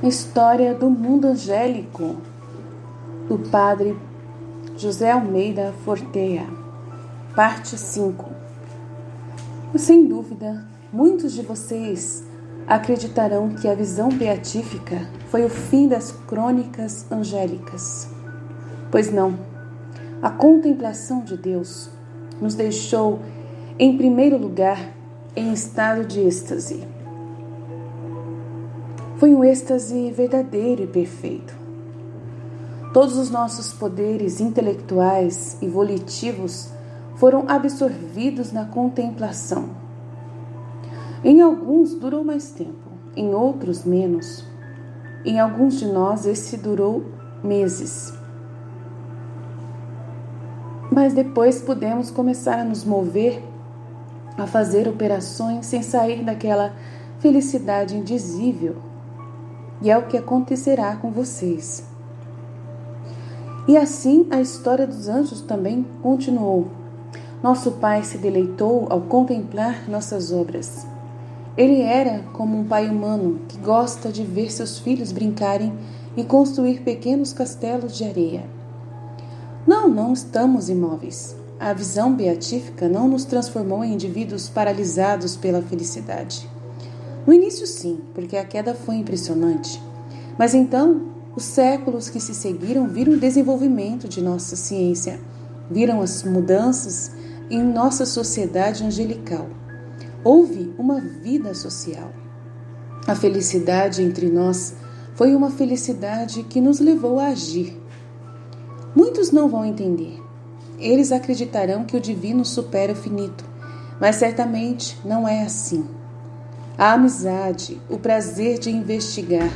História do Mundo Angélico, do Padre José Almeida Forteia, parte 5. Sem dúvida, muitos de vocês acreditarão que a visão beatífica foi o fim das crônicas angélicas. Pois não, a contemplação de Deus nos deixou, em primeiro lugar, em estado de êxtase. Foi um êxtase verdadeiro e perfeito. Todos os nossos poderes intelectuais e volitivos foram absorvidos na contemplação. Em alguns durou mais tempo, em outros menos. Em alguns de nós esse durou meses. Mas depois pudemos começar a nos mover, a fazer operações sem sair daquela felicidade indizível. E é o que acontecerá com vocês. E assim a história dos anjos também continuou. Nosso Pai se deleitou ao contemplar nossas obras. Ele era como um pai humano que gosta de ver seus filhos brincarem e construir pequenos castelos de areia. Não estamos imóveis. A visão beatífica não nos transformou em indivíduos paralisados pela felicidade. No início sim, porque a queda foi impressionante. Mas então, os séculos que se seguiram viram o desenvolvimento de nossa ciência, viram as mudanças em nossa sociedade angelical. Houve uma vida social. A felicidade entre nós foi uma felicidade que nos levou a agir. Muitos não vão entender. Eles acreditarão que o divino supera o finito, mas certamente não é assim. A amizade, o prazer de investigar,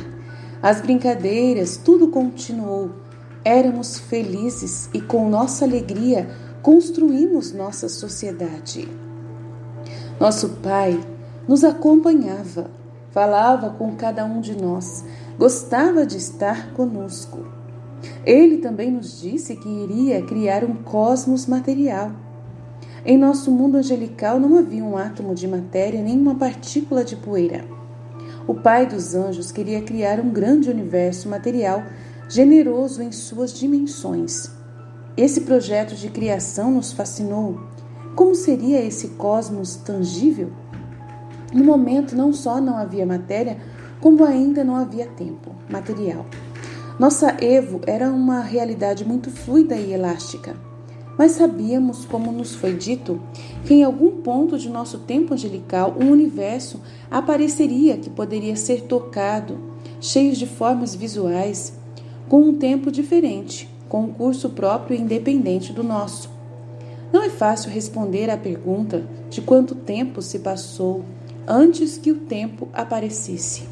as brincadeiras, tudo continuou. Éramos felizes e com nossa alegria construímos nossa sociedade. Nosso Pai nos acompanhava, falava com cada um de nós, gostava de estar conosco. Ele também nos disse que iria criar um cosmos material. Em nosso mundo angelical não havia um átomo de matéria nem uma partícula de poeira. O Pai dos Anjos queria criar um grande universo material, generoso em suas dimensões. Esse projeto de criação nos fascinou. Como seria esse cosmos tangível? No momento não só não havia matéria, como ainda não havia tempo material. Nossa Evo era uma realidade muito fluida e elástica. Mas sabíamos, como nos foi dito, que em algum ponto de nosso tempo angelical um universo apareceria que poderia ser tocado, cheio de formas visuais, com um tempo diferente, com um curso próprio e independente do nosso. Não é fácil responder à pergunta de quanto tempo se passou antes que o tempo aparecesse.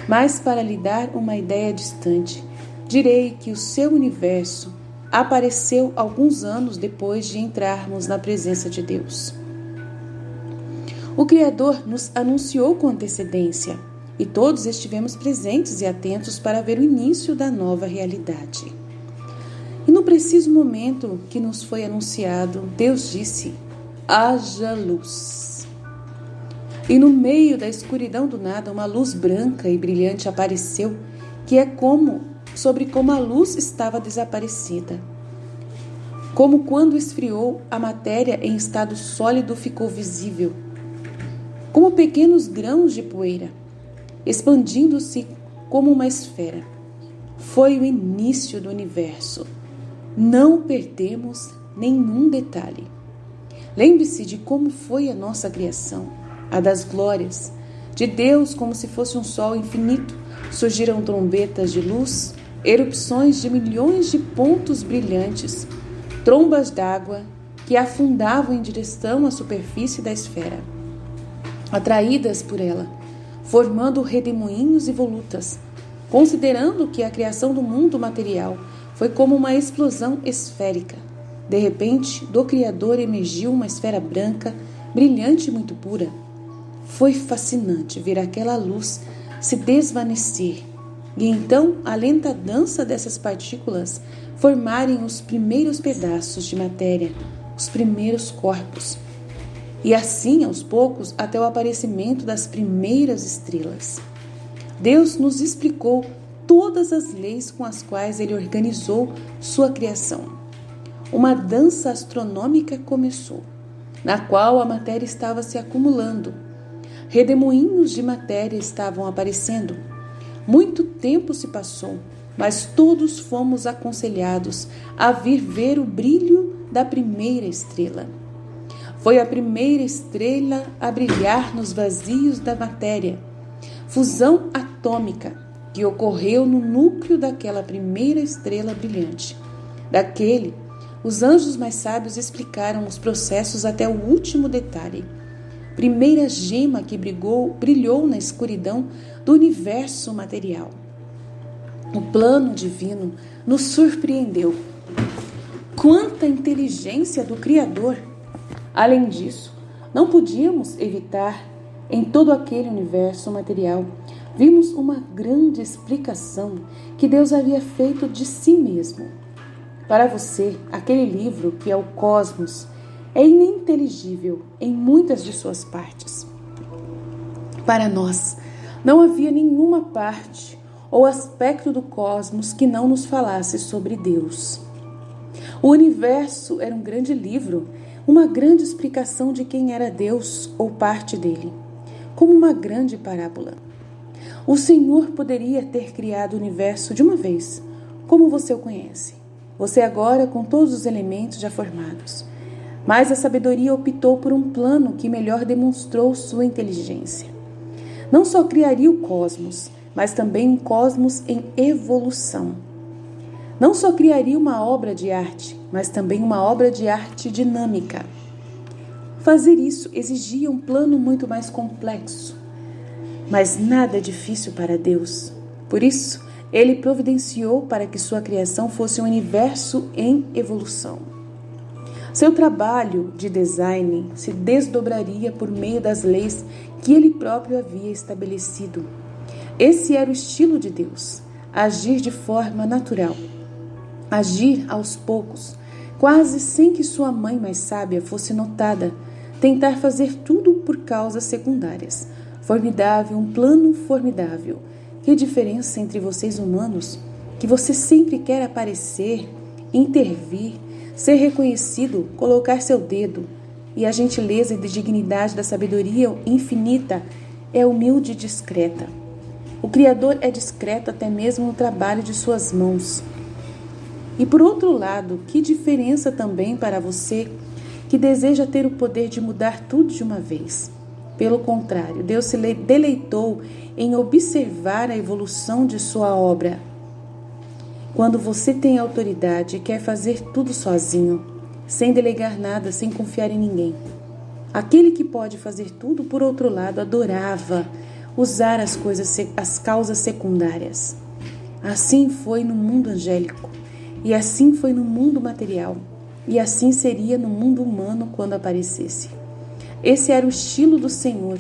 Mas para lhe dar uma ideia distante, direi que o seu universo apareceu alguns anos depois de entrarmos na presença de Deus. O Criador nos anunciou com antecedência e todos estivemos presentes e atentos para ver o início da nova realidade. E no preciso momento que nos foi anunciado, Deus disse: haja luz. E no meio da escuridão do nada, uma luz branca e brilhante apareceu, que é como a luz estava desaparecida. Como quando esfriou, a matéria em estado sólido ficou visível, como pequenos grãos de poeira, expandindo-se como uma esfera. Foi o início do universo. Não perdemos nenhum detalhe. Lembre-se de como foi a nossa criação, a das glórias. De Deus, como se fosse um sol infinito, surgiram trombetas de luz, erupções de milhões de pontos brilhantes, trombas d'água que afundavam em direção à superfície da esfera, atraídas por ela, formando redemoinhos e volutas, considerando que a criação do mundo material foi como uma explosão esférica. De repente, do Criador emergiu uma esfera branca, brilhante e muito pura. Foi fascinante ver aquela luz se desvanecer e então a lenta dança dessas partículas formarem os primeiros pedaços de matéria, os primeiros corpos. E assim, aos poucos, até o aparecimento das primeiras estrelas. Deus nos explicou todas as leis com as quais Ele organizou sua criação. Uma dança astronômica começou, na qual a matéria estava se acumulando. Redemoinhos de matéria estavam aparecendo. Muito tempo se passou, mas todos fomos aconselhados a vir ver o brilho da primeira estrela. Foi a primeira estrela a brilhar nos vazios da matéria. Fusão atômica que ocorreu no núcleo daquela primeira estrela brilhante. Daquele, os anjos mais sábios explicaram os processos até o último detalhe. Primeira gema que brilhou na escuridão do universo material. O plano divino nos surpreendeu. Quanta inteligência do Criador! Além disso, não podíamos evitar, em todo aquele universo material, vimos uma grande explicação que Deus havia feito de si mesmo. Para você, aquele livro, que é o Cosmos, é ininteligível em muitas de suas partes. Para nós, não havia nenhuma parte ou aspecto do cosmos que não nos falasse sobre Deus. O universo era um grande livro, uma grande explicação de quem era Deus ou parte dele, como uma grande parábola. O Senhor poderia ter criado o universo de uma vez, como você o conhece. Você agora com todos os elementos já formados. Mas a sabedoria optou por um plano que melhor demonstrou sua inteligência. Não só criaria o cosmos, mas também um cosmos em evolução. Não só criaria uma obra de arte, mas também uma obra de arte dinâmica. Fazer isso exigia um plano muito mais complexo, mas nada é difícil para Deus. Por isso, Ele providenciou para que sua criação fosse um universo em evolução. Seu trabalho de design se desdobraria por meio das leis que Ele próprio havia estabelecido. Esse era o estilo de Deus, agir de forma natural, agir aos poucos, quase sem que sua mãe mais sábia fosse notada, tentar fazer tudo por causas secundárias. Formidável, um plano formidável. Que diferença entre vocês humanos, que você sempre quer aparecer, intervir, ser reconhecido, colocar seu dedo, e a gentileza e dignidade da sabedoria infinita é humilde e discreta. O Criador é discreto até mesmo no trabalho de suas mãos. E por outro lado, que diferença também para você que deseja ter o poder de mudar tudo de uma vez. Pelo contrário, Deus se deleitou em observar a evolução de sua obra. Quando você tem autoridade e quer fazer tudo sozinho, sem delegar nada, sem confiar em ninguém. Aquele que pode fazer tudo, por outro lado, adorava usar as causas secundárias. Assim foi no mundo angélico, e assim foi no mundo material, e assim seria no mundo humano quando aparecesse. Esse era o estilo do Senhor,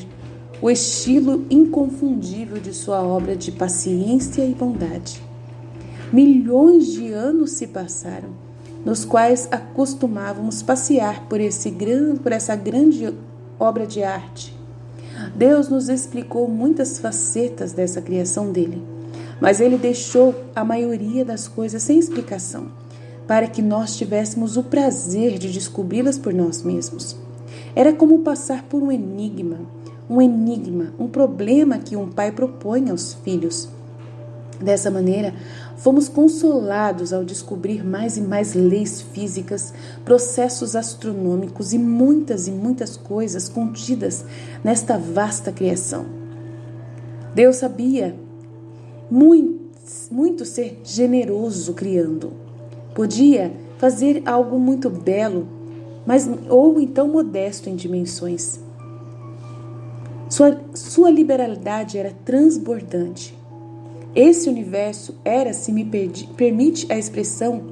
o estilo inconfundível de sua obra de paciência e bondade. Milhões de anos se passaram, nos quais acostumávamos passear por essa grande obra de arte. Deus nos explicou muitas facetas dessa criação dele, mas ele deixou a maioria das coisas sem explicação, para que nós tivéssemos o prazer de descobri-las por nós mesmos. Era como passar por um enigma, um problema que um pai propõe aos filhos. Dessa maneira, fomos consolados ao descobrir mais e mais leis físicas, processos astronômicos e muitas coisas contidas nesta vasta criação. Deus sabia muito ser generoso criando. Podia fazer algo muito belo, ou então modesto em dimensões. Sua liberalidade era transbordante. Esse universo era, se me permite a expressão...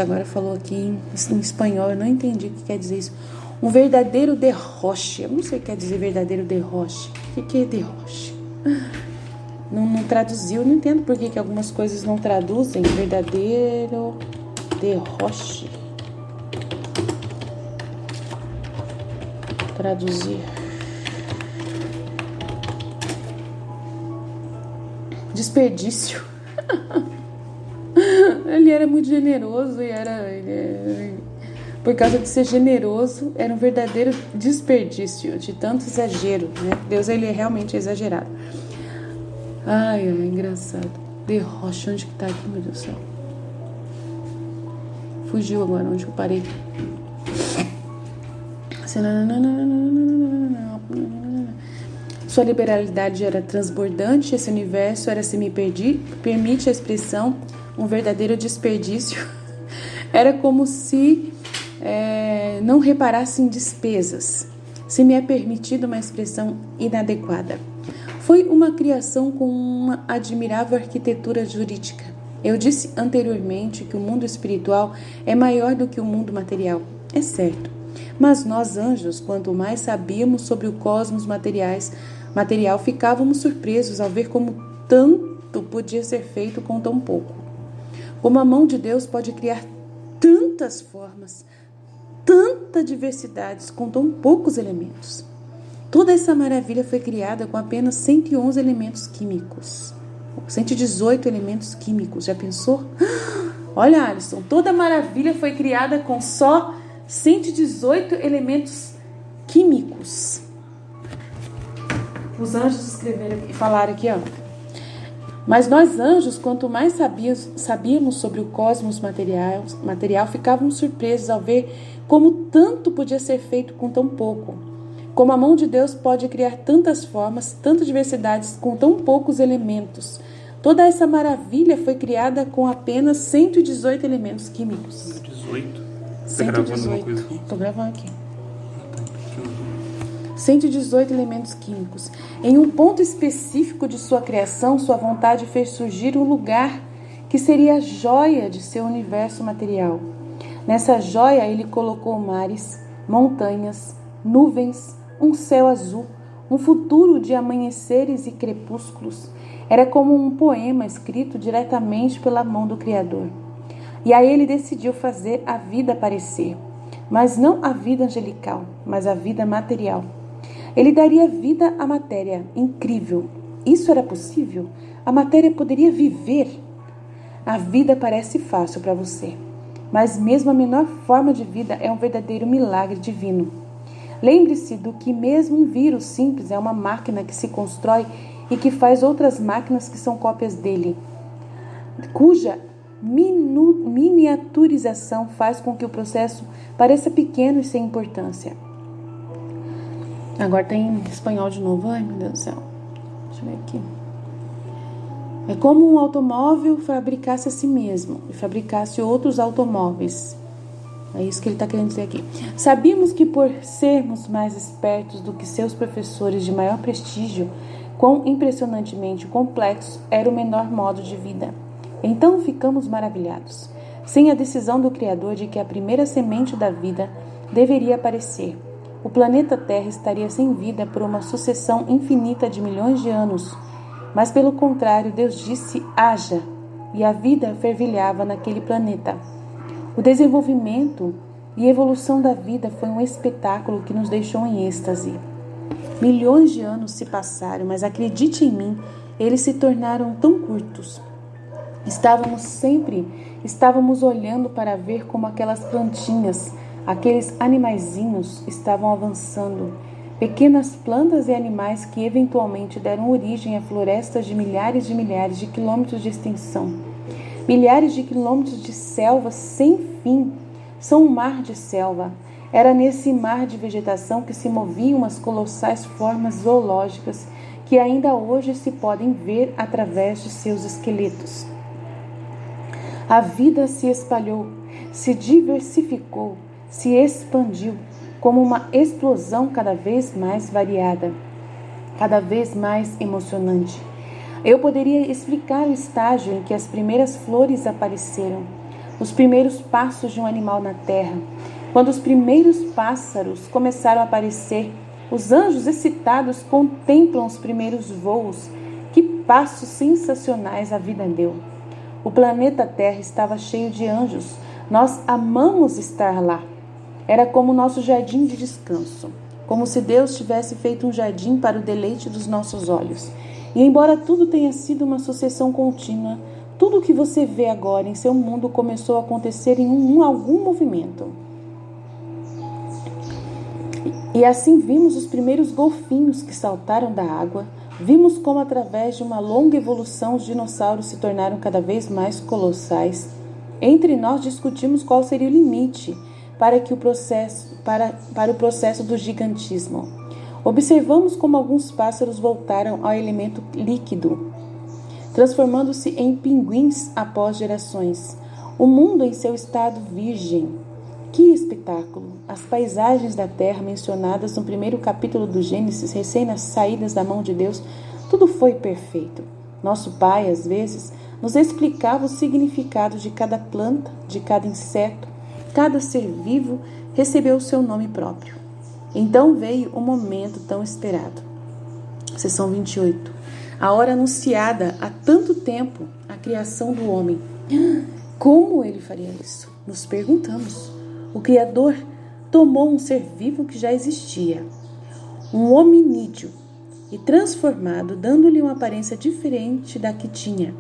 agora falou aqui em espanhol, eu não entendi o que quer dizer isso. Um verdadeiro derroche. Eu não sei o que quer dizer verdadeiro derroche. O que é derroche? Não traduziu, não entendo por que algumas coisas não traduzem. Verdadeiro derroche. Traduzir. desperdício. Ele era muito generoso e por causa de ser generoso, era um verdadeiro desperdício, de tanto exagero, né? Deus, ele é realmente exagerado. Ai, engraçado. Derrocha, onde que tá aqui, meu Deus do céu? Fugiu agora, onde eu parei? Sua liberalidade era transbordante, esse universo era permite a expressão, um verdadeiro desperdício. Era como se não reparasse em despesas, se me é permitido uma expressão inadequada. Foi uma criação com uma admirável arquitetura jurídica. Eu disse anteriormente que o mundo espiritual é maior do que o mundo material. É certo. Mas nós, anjos, quanto mais sabíamos sobre o cosmos material, ficávamos surpresos ao ver como tanto podia ser feito com tão pouco. Como a mão de Deus pode criar tantas formas, tanta diversidade com tão poucos elementos. Toda essa maravilha foi criada com apenas 111 elementos químicos. 118 elementos químicos, já pensou? Olha, Alisson, toda maravilha foi criada com só 118 elementos químicos. Os anjos escreveram e falaram aqui, ó. Mas nós anjos, quanto mais sabíamos sobre o cosmos material, ficávamos surpresos ao ver como tanto podia ser feito com tão pouco. Como a mão de Deus pode criar tantas formas, tantas diversidades com tão poucos elementos. Toda essa maravilha foi criada com apenas 118 elementos químicos. 18? Você tá gravando uma coisa aqui? Estou gravando aqui. 118 elementos químicos. Em um ponto específico de sua criação, sua vontade fez surgir um lugar que seria a joia de seu universo material. Nessa joia, ele colocou mares, montanhas, nuvens, um céu azul, um futuro de amanheceres e crepúsculos. Era como um poema escrito diretamente pela mão do Criador. E aí ele decidiu fazer a vida aparecer, mas não a vida angelical, mas a vida material. Ele daria vida à matéria. Incrível. Isso era possível? A matéria poderia viver? A vida parece fácil para você, mas mesmo a menor forma de vida é um verdadeiro milagre divino. Lembre-se do que mesmo um vírus simples é uma máquina que se constrói e que faz outras máquinas que são cópias dele, cuja miniaturização faz com que o processo pareça pequeno e sem importância. Agora tem em espanhol de novo. Ai, meu Deus do céu. Deixa eu ver aqui. É como um automóvel fabricasse a si mesmo e fabricasse outros automóveis. É isso que ele está querendo dizer aqui. Sabíamos que por sermos mais espertos do que seus professores de maior prestígio, quão impressionantemente complexo era o menor modo de vida. Então ficamos maravilhados. Sem a decisão do Criador de que a primeira semente da vida deveria aparecer, o planeta Terra estaria sem vida por uma sucessão infinita de milhões de anos. Mas pelo contrário, Deus disse, haja, e a vida fervilhava naquele planeta. O desenvolvimento e evolução da vida foi um espetáculo que nos deixou em êxtase. Milhões de anos se passaram, mas acredite em mim, eles se tornaram tão curtos. Estávamos olhando para ver como aquelas plantinhas, aqueles animaizinhos estavam avançando. Pequenas plantas e animais que eventualmente deram origem a florestas de milhares de quilômetros de extensão. Milhares de quilômetros de selva sem fim. São um mar de selva. Era nesse mar de vegetação que se moviam as colossais formas zoológicas que ainda hoje se podem ver através de seus esqueletos. A vida se espalhou, se diversificou, se expandiu como uma explosão cada vez mais variada, cada vez mais emocionante. Eu poderia explicar o estágio em que as primeiras flores apareceram, os primeiros passos de um animal na terra. Quando os primeiros pássaros começaram a aparecer, os anjos excitados contemplam os primeiros voos. Que passos sensacionais a vida deu! O planeta Terra estava cheio de anjos. Nós amamos estar lá. Era como o nosso jardim de descanso, como se Deus tivesse feito um jardim para o deleite dos nossos olhos. E embora tudo tenha sido uma sucessão contínua, tudo o que você vê agora em seu mundo começou a acontecer em algum movimento. E assim vimos os primeiros golfinhos que saltaram da água, vimos como através de uma longa evolução os dinossauros se tornaram cada vez mais colossais. Entre nós discutimos qual seria o limite para o processo do gigantismo. Observamos como alguns pássaros voltaram ao elemento líquido, transformando-se em pinguins após gerações. O mundo em seu estado virgem. Que espetáculo! As paisagens da terra mencionadas no primeiro capítulo do Gênesis, recém-saídas da mão de Deus, tudo foi perfeito. Nosso pai, às vezes, nos explicava o significado de cada planta, de cada inseto, cada ser vivo recebeu o seu nome próprio. Então veio o momento tão esperado. Seção 28. A hora anunciada há tanto tempo, a criação do homem. Como ele faria isso? Nos perguntamos. O Criador tomou um ser vivo que já existia, um hominídeo, e transformado, dando-lhe uma aparência diferente da que tinha.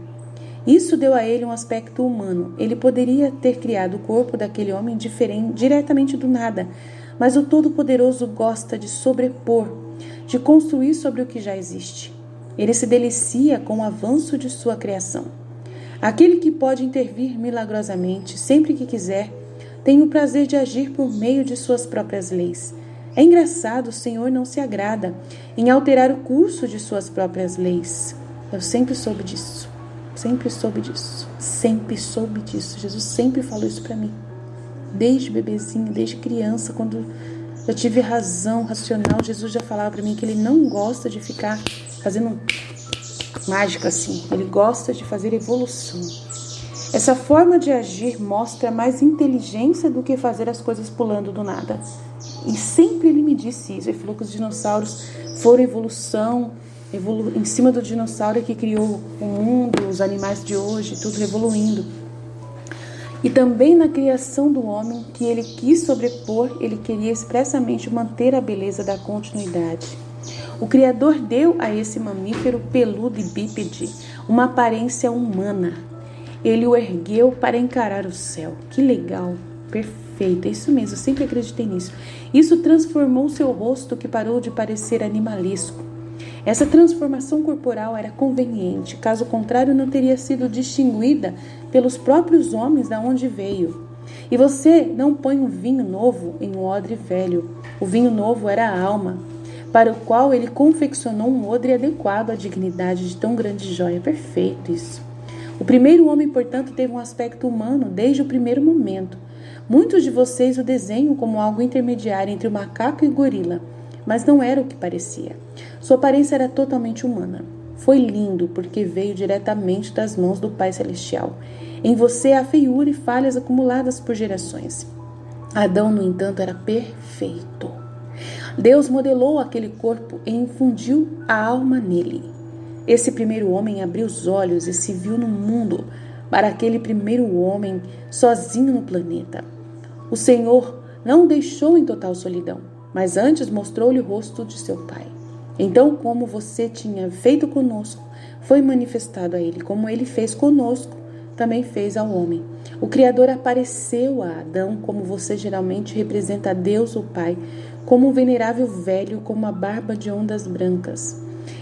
Isso deu a ele um aspecto humano. Ele poderia ter criado o corpo daquele homem diretamente do nada, mas o Todo-Poderoso gosta de sobrepor, de construir sobre o que já existe. Ele se delicia com o avanço de sua criação. Aquele que pode intervir milagrosamente, sempre que quiser, tem o prazer de agir por meio de suas próprias leis. É engraçado, o Senhor não se agrada em alterar o curso de suas próprias leis. Eu sempre soube disso. Sempre soube disso. Sempre soube disso. Jesus sempre falou isso para mim. Desde bebezinho, desde criança, quando eu tive razão racional, Jesus já falava para mim que ele não gosta de ficar fazendo mágica assim. Ele gosta de fazer evolução. Essa forma de agir mostra mais inteligência do que fazer as coisas pulando do nada. E sempre ele me disse isso. Ele falou que os dinossauros foram evolução, em cima do dinossauro que criou o mundo, os animais de hoje, tudo evoluindo. E também na criação do homem, que ele quis sobrepor, ele queria expressamente manter a beleza da continuidade. O Criador deu a esse mamífero peludo e bípede uma aparência humana. Ele o ergueu para encarar o céu. Que legal, perfeito, é isso mesmo, eu sempre acreditei nisso. Isso transformou seu rosto, que parou de parecer animalesco. Essa transformação corporal era conveniente, caso contrário não teria sido distinguida pelos próprios homens da onde veio. E você não põe um vinho novo em um odre velho. O vinho novo era a alma, para o qual ele confeccionou um odre adequado à dignidade de tão grande joia. Perfeito isso. O primeiro homem, portanto, teve um aspecto humano desde o primeiro momento. Muitos de vocês o desenham como algo intermediário entre o macaco e o gorila, mas não era o que parecia. Sua aparência era totalmente humana. Foi lindo porque veio diretamente das mãos do Pai Celestial. Em você há feiura e falhas acumuladas por gerações. Adão, no entanto, era perfeito. Deus modelou aquele corpo e infundiu a alma nele. Esse primeiro homem abriu os olhos e se viu no mundo para aquele primeiro homem sozinho no planeta. O Senhor não o deixou em total solidão, mas antes mostrou-lhe o rosto de seu Pai. Então, como você tinha feito conosco, foi manifestado a ele. Como ele fez conosco, também fez ao homem. O Criador apareceu a Adão como você geralmente representa a Deus, o Pai, como um venerável velho com uma barba de ondas brancas.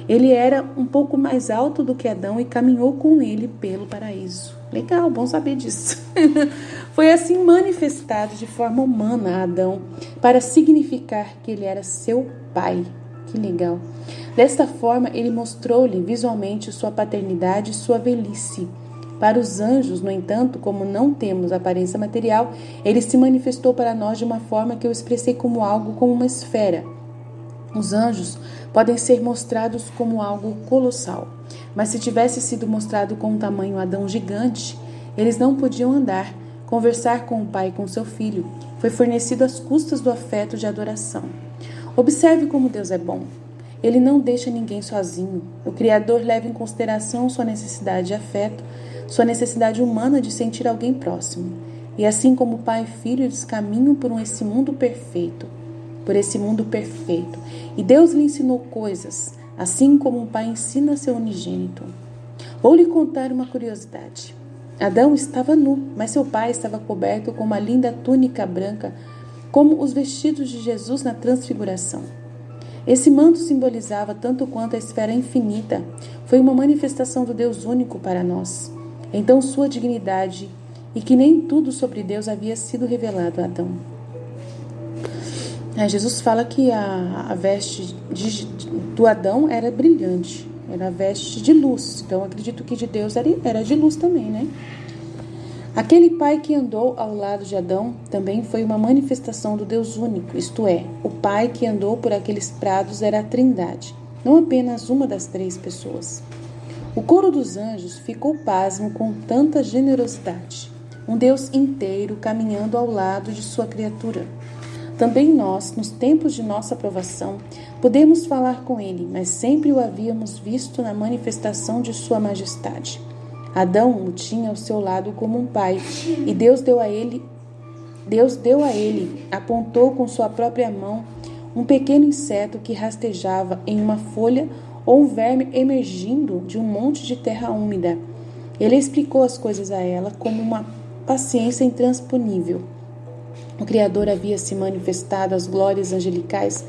Ele era um pouco mais alto do que Adão e caminhou com ele pelo paraíso. Legal, bom saber disso. Foi assim manifestado de forma humana a Adão, para significar que ele era seu pai. Que legal. Desta forma, ele mostrou-lhe visualmente sua paternidade e sua velhice. Para os anjos, no entanto, como não temos aparência material, ele se manifestou para nós de uma forma que eu expressei como algo como uma esfera. Os anjos podem ser mostrados como algo colossal, mas se tivesse sido mostrado com um tamanho Adão gigante, eles não podiam andar, conversar com o pai e com seu filho. Foi fornecido às custas do afeto de adoração. Observe como Deus é bom. Ele não deixa ninguém sozinho. O Criador leva em consideração sua necessidade de afeto, sua necessidade humana de sentir alguém próximo. E assim como pai e filho, eles caminham por esse mundo perfeito. E Deus lhe ensinou coisas, assim como um pai ensina seu unigênito. Vou lhe contar uma curiosidade. Adão estava nu, mas seu pai estava coberto com uma linda túnica branca, como os vestidos de Jesus na transfiguração. Esse manto simbolizava tanto quanto a esfera infinita, foi uma manifestação do Deus único para nós. Então sua dignidade, e que nem tudo sobre Deus havia sido revelado a Adão. Jesus fala que a veste do Adão era brilhante, era a veste de luz. Então acredito que de Deus era de luz também, né? Aquele pai que andou ao lado de Adão também foi uma manifestação do Deus único, isto é, o pai que andou por aqueles prados era a Trindade, não apenas uma das 3 pessoas. O coro dos anjos ficou pasmo com tanta generosidade, um Deus inteiro caminhando ao lado de sua criatura. Também nós, nos tempos de nossa provação, podemos falar com ele, mas sempre o havíamos visto na manifestação de sua majestade. Adão o tinha ao seu lado como um pai, e Deus deu a ele, apontou com sua própria mão um pequeno inseto que rastejava em uma folha ou um verme emergindo de um monte de terra úmida. Ele explicou as coisas a ela como uma paciência intransponível. O Criador havia se manifestado às glórias angelicais,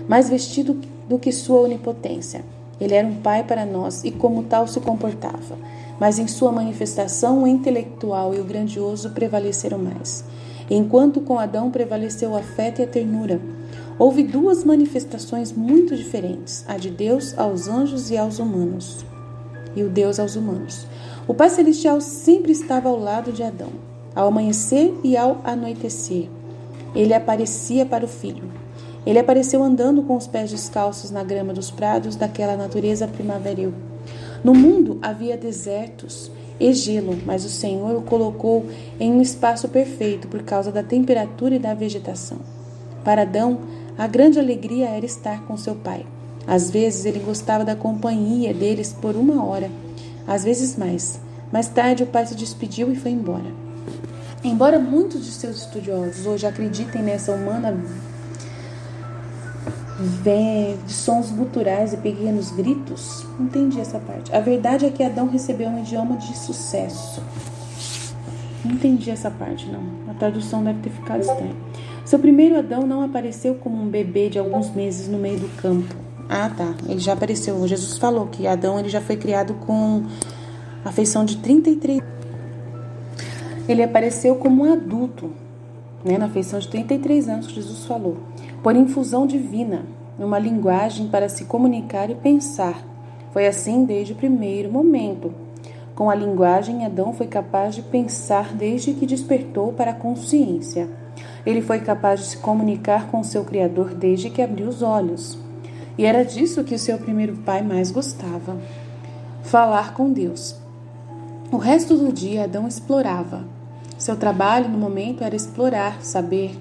mais vestido do que sua onipotência. Ele era um pai para nós e como tal se comportava. Mas em sua manifestação o intelectual e o grandioso prevaleceram mais. Enquanto com Adão prevaleceu o afeto e a ternura, houve 2 manifestações muito diferentes, a de Deus aos anjos e aos humanos. E o Deus aos humanos. O Pai Celestial sempre estava ao lado de Adão, ao amanhecer e ao anoitecer. Ele aparecia para o filho. Ele apareceu andando com os pés descalços na grama dos prados daquela natureza primaveril. No mundo havia desertos e gelo, mas o Senhor o colocou em um espaço perfeito por causa da temperatura e da vegetação. Para Adão, a grande alegria era estar com seu pai. Às vezes ele gostava da companhia deles por 1 hora, às vezes mais. Mais tarde o pai se despediu e foi embora. Embora muitos de seus estudiosos hoje acreditem nessa humana de sons guturais e pequenos gritos, não entendi essa parte. A verdade é que Adão recebeu um idioma de sucesso. Não entendi essa parte, não. A tradução deve ter ficado estranha. Seu primeiro Adão não apareceu como um bebê de alguns meses no meio do campo. Ah, tá. Ele já apareceu. Jesus falou que Adão ele já foi criado com a feição de 33. Ele apareceu como um adulto, na feição de 33 anos que Jesus falou, por infusão divina, uma linguagem para se comunicar e pensar. Foi assim desde o primeiro momento. Com a linguagem, Adão foi capaz de pensar desde que despertou para a consciência. Ele foi capaz de se comunicar com seu Criador desde que abriu os olhos. E era disso que o seu primeiro pai mais gostava: falar com Deus. O resto do dia, Adão explorava. Seu trabalho no momento era explorar, saber.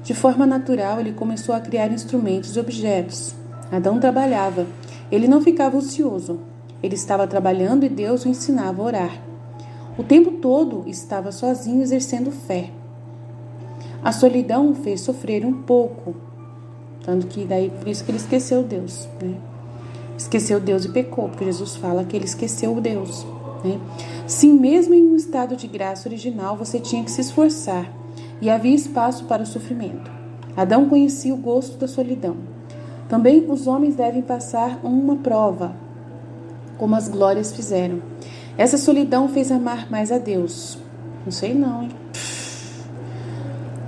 De forma natural, ele começou a criar instrumentos e objetos. Adão trabalhava. Ele não ficava ocioso. Ele estava trabalhando e Deus o ensinava a orar. O tempo todo estava sozinho exercendo fé. A solidão o fez sofrer um pouco. Tanto que daí, por isso que ele esqueceu Deus, Esqueceu Deus e pecou, porque Jesus fala que ele esqueceu o Deus, Sim, mesmo em um estado de graça original, você tinha que se esforçar. E havia espaço para o sofrimento. Adão conhecia o gosto da solidão. Também os homens devem passar uma prova, como as glórias fizeram. Essa solidão fez amar mais a Deus. Não sei não, hein?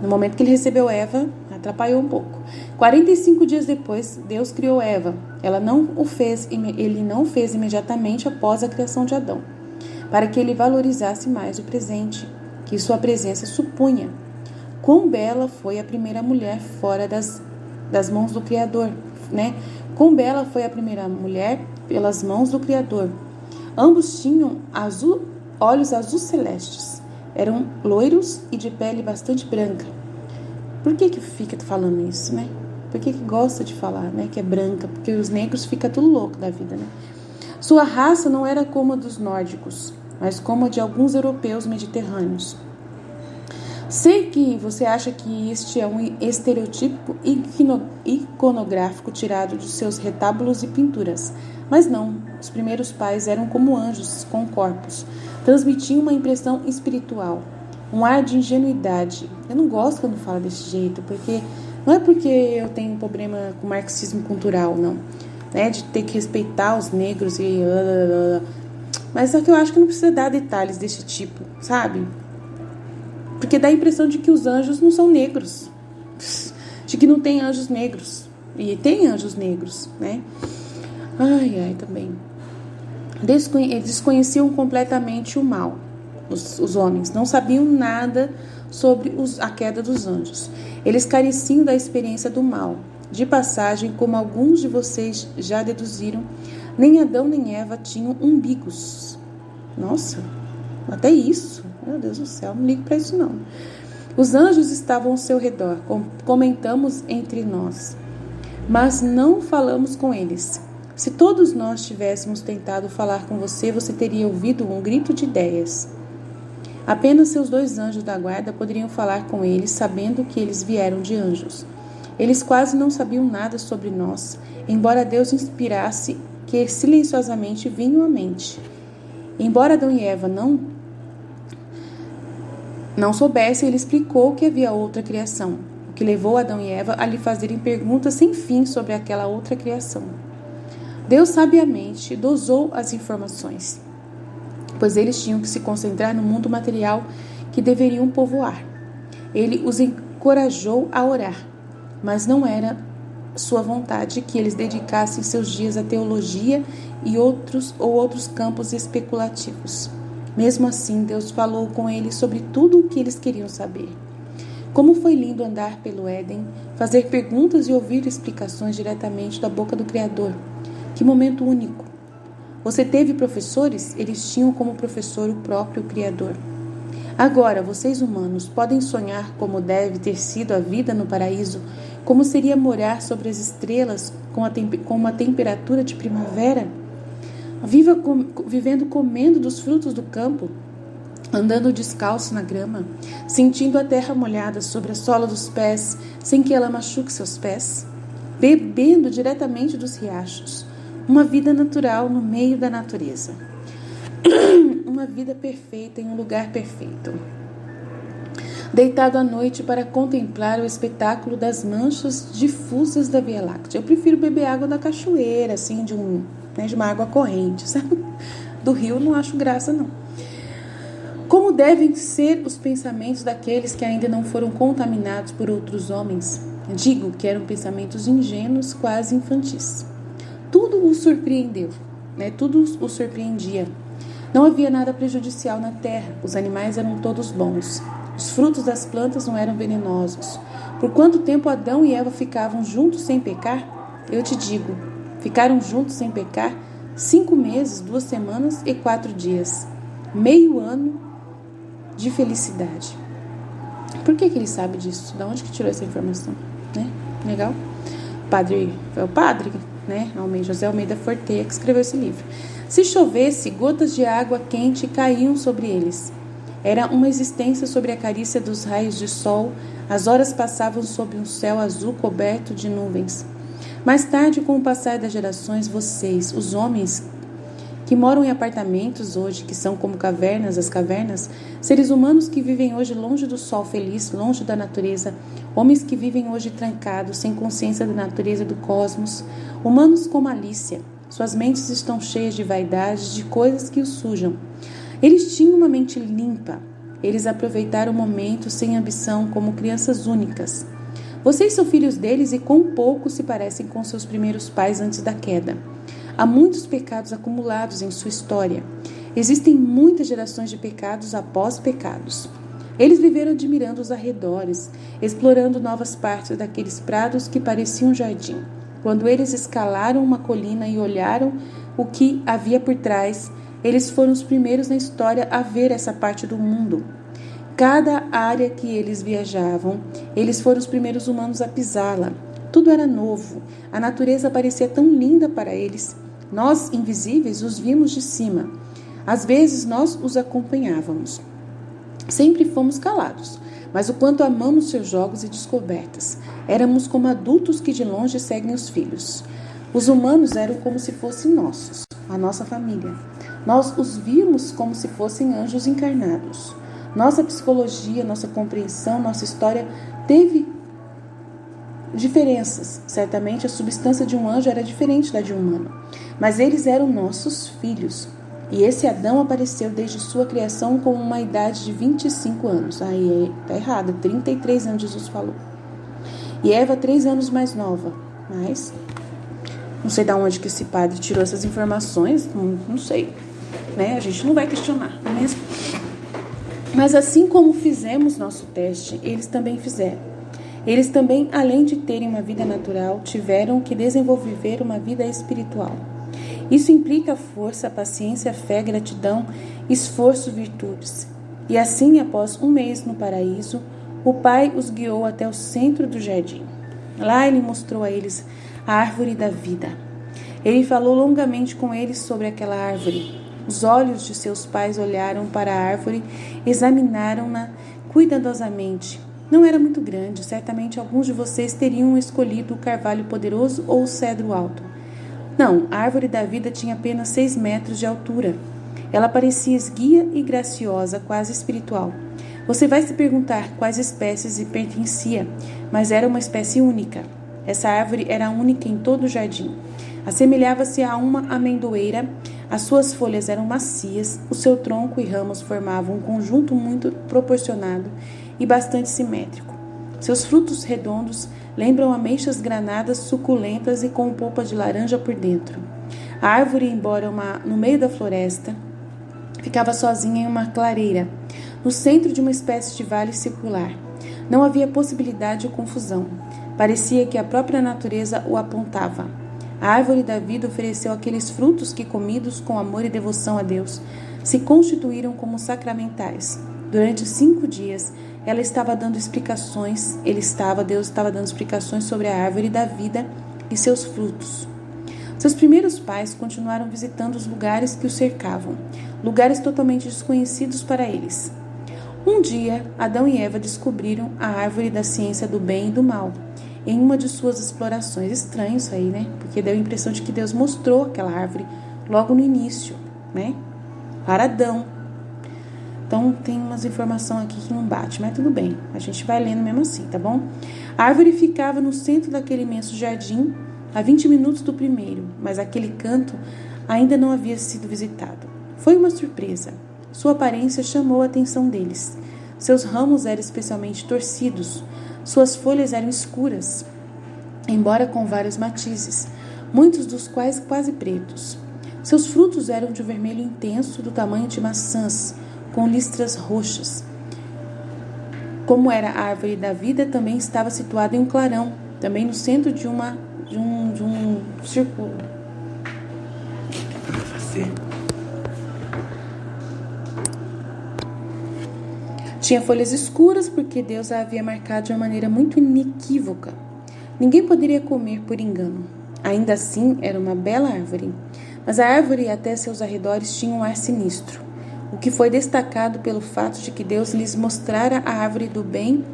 No momento que ele recebeu Eva, atrapalhou um pouco. 45 dias depois, Deus criou Eva. Ele não fez imediatamente após a criação de Adão, para que ele valorizasse mais o presente que sua presença supunha. Quão bela foi a primeira mulher fora das mãos do Criador, Quão bela foi a primeira mulher pelas mãos do Criador. Ambos tinham olhos azuis celestes. Eram loiros e de pele bastante branca. Por que fica falando isso, Por que gosta de falar, que é branca? Porque os negros ficam tudo louco da vida, Sua raça não era como a dos nórdicos, mas como a de alguns europeus mediterrâneos. Sei que você acha que este é um estereotipo iconográfico tirado de seus retábulos e pinturas, mas não. Os primeiros pais eram como anjos com corpos, transmitiam uma impressão espiritual, um ar de ingenuidade. Eu não gosto quando fala desse jeito, porque não é porque eu tenho um problema com marxismo cultural, não, né, de ter que respeitar os negros e mas só que eu acho que não precisa dar detalhes desse tipo, sabe? Porque dá a impressão de que os anjos não são negros, de que não tem anjos negros, e tem anjos negros, né? Ai, também. Eles desconheciam completamente o mal, os homens, não sabiam nada sobre a queda dos anjos. Eles careciam da experiência do mal. De passagem, como alguns de vocês já deduziram, nem Adão nem Eva tinham umbigos. Nossa, até isso. Meu Deus do céu, não ligo para isso não. Os anjos estavam ao seu redor, comentamos entre nós, mas não falamos com eles. Se todos nós tivéssemos tentado falar com você, você teria ouvido um grito de ideias. Apenas seus 2 anjos da guarda poderiam falar com eles, sabendo que eles vieram de anjos. Eles quase não sabiam nada sobre nós, embora Deus inspirasse que silenciosamente vinham à mente. Embora Adão e Eva não soubessem, ele explicou que havia outra criação, o que levou Adão e Eva a lhe fazerem perguntas sem fim sobre aquela outra criação. Deus sabiamente dosou as informações, pois eles tinham que se concentrar no mundo material que deveriam povoar. Ele os encorajou a orar, mas não era sua vontade que eles dedicassem seus dias à teologia e outros campos especulativos. Mesmo assim, Deus falou com eles sobre tudo o que eles queriam saber. Como foi lindo andar pelo Éden, fazer perguntas e ouvir explicações diretamente da boca do Criador. Que momento único! Você teve professores? Eles tinham como professor o próprio Criador. Agora, vocês humanos podem sonhar como deve ter sido a vida no paraíso, como seria morar sobre as estrelas com uma temperatura de primavera? Vivendo comendo dos frutos do campo, andando descalço na grama, sentindo a terra molhada sobre a sola dos pés, sem que ela machuque seus pés, bebendo diretamente dos riachos, uma vida natural no meio da natureza, uma vida perfeita em um lugar perfeito, deitado à noite para contemplar o espetáculo das manchas difusas da Via Láctea. Eu prefiro beber água da cachoeira, assim, de uma água corrente, sabe? Do rio não acho graça, não. Como devem ser os pensamentos daqueles que ainda não foram contaminados por outros homens? Digo que eram pensamentos ingênuos, quase infantis. Tudo o surpreendeu, né? Tudo o surpreendia. Não havia nada prejudicial na terra, os animais eram todos bons, os frutos das plantas não eram venenosos. Por quanto tempo Adão e Eva ficavam juntos sem pecar? Eu te digo, ficaram juntos sem pecar 5 meses, 2 semanas e 4 dias. Meio ano de felicidade. Por que ele sabe disso? Da onde que tirou essa informação? Né? Legal? Foi o padre, né? José Almeida Forteia, que escreveu esse livro. Se chovesse, gotas de água quente caíam sobre eles. Era uma existência sobre a carícia dos raios de sol. As horas passavam sob um céu azul coberto de nuvens. Mais tarde, com o passar das gerações, vocês, os homens que moram em apartamentos hoje, que são como cavernas, as cavernas, seres humanos que vivem hoje longe do sol feliz, longe da natureza, homens que vivem hoje trancados, sem consciência da natureza do cosmos, humanos com malícia, suas mentes estão cheias de vaidades, de coisas que os sujam. Eles tinham uma mente limpa, eles aproveitaram o momento sem ambição como crianças únicas. Vocês são filhos deles e com pouco se parecem com seus primeiros pais antes da queda. Há muitos pecados acumulados em sua história. Existem muitas gerações de pecados após pecados. Eles viveram admirando os arredores, explorando novas partes daqueles prados que pareciam um jardim. Quando eles escalaram uma colina e olharam o que havia por trás, eles foram os primeiros na história a ver essa parte do mundo. Cada área que eles viajavam, eles foram os primeiros humanos a pisá-la. Tudo era novo. A natureza parecia tão linda para eles. Nós, invisíveis, os vimos de cima. Às vezes, nós os acompanhávamos. Sempre fomos calados, mas o quanto amamos seus jogos e descobertas. Éramos como adultos que de longe seguem os filhos. Os humanos eram como se fossem nossos, a nossa família. Nós os víamos como se fossem anjos encarnados. Nossa psicologia, nossa compreensão, nossa história teve diferenças. Certamente a substância de um anjo era diferente da de um humano, mas eles eram nossos filhos. E esse Adão apareceu desde sua criação com uma idade de 25 anos. Aí tá errado, 33 anos Jesus falou. E Eva 3 anos mais nova. Mas não sei de onde que esse padre tirou essas informações, não sei, né? A gente não vai questionar, não é mesmo? Mas assim como fizemos nosso teste, eles também fizeram. Eles também, além de terem uma vida natural, tiveram que desenvolver uma vida espiritual. Isso implica força, paciência, fé, gratidão, esforço, virtudes. E assim, após um mês no paraíso, o Pai os guiou até o centro do jardim. Lá ele mostrou a eles a árvore da vida. Ele falou longamente com eles sobre aquela árvore. Os olhos de seus pais olharam para a árvore, examinaram-na cuidadosamente. Não era muito grande, certamente alguns de vocês teriam escolhido o carvalho poderoso ou o cedro alto. Não, a árvore da vida tinha apenas 6 metros de altura. Ela parecia esguia e graciosa, quase espiritual. Você vai se perguntar quais espécies lhe pertencia, mas era uma espécie única. Essa árvore era única em todo o jardim. Assemelhava-se a uma amendoeira, as suas folhas eram macias, o seu tronco e ramos formavam um conjunto muito proporcionado e bastante simétrico. Seus frutos redondos lembram ameixas granadas suculentas e com polpa de laranja por dentro. A árvore, embora no meio da floresta, ficava sozinha em uma clareira, no centro de uma espécie de vale circular. Não havia possibilidade de confusão. Parecia que a própria natureza o apontava. A árvore da vida ofereceu aqueles frutos que, comidos com amor e devoção a Deus, se constituíram como sacramentais. Durante 5 dias, ela estava dando explicações, Deus estava dando explicações sobre a árvore da vida e seus frutos. Seus primeiros pais continuaram visitando os lugares que os cercavam, lugares totalmente desconhecidos para eles. Um dia, Adão e Eva descobriram a árvore da ciência do bem e do mal, em uma de suas explorações. Estranho isso aí, né? Porque deu a impressão de que Deus mostrou aquela árvore logo no início, né? Para Adão. Então, tem umas informações aqui que não bate, mas tudo bem. A gente vai lendo mesmo assim, tá bom? A árvore ficava no centro daquele imenso jardim, a 20 minutos do primeiro, mas aquele canto ainda não havia sido visitado. Foi uma surpresa. Sua aparência chamou a atenção deles. Seus ramos eram especialmente torcidos, suas folhas eram escuras, embora com vários matizes, muitos dos quais quase pretos. Seus frutos eram de um vermelho intenso, do tamanho de maçãs, com listras roxas. Como era a árvore da vida, também estava situada em um clarão, também no centro de um círculo. O que vai fazer? Tinha folhas escuras porque Deus a havia marcado de uma maneira muito inequívoca. Ninguém poderia comer por engano. Ainda assim, era uma bela árvore. Mas a árvore e até seus arredores tinham um ar sinistro, o que foi destacado pelo fato de que Deus lhes mostrara a árvore do bem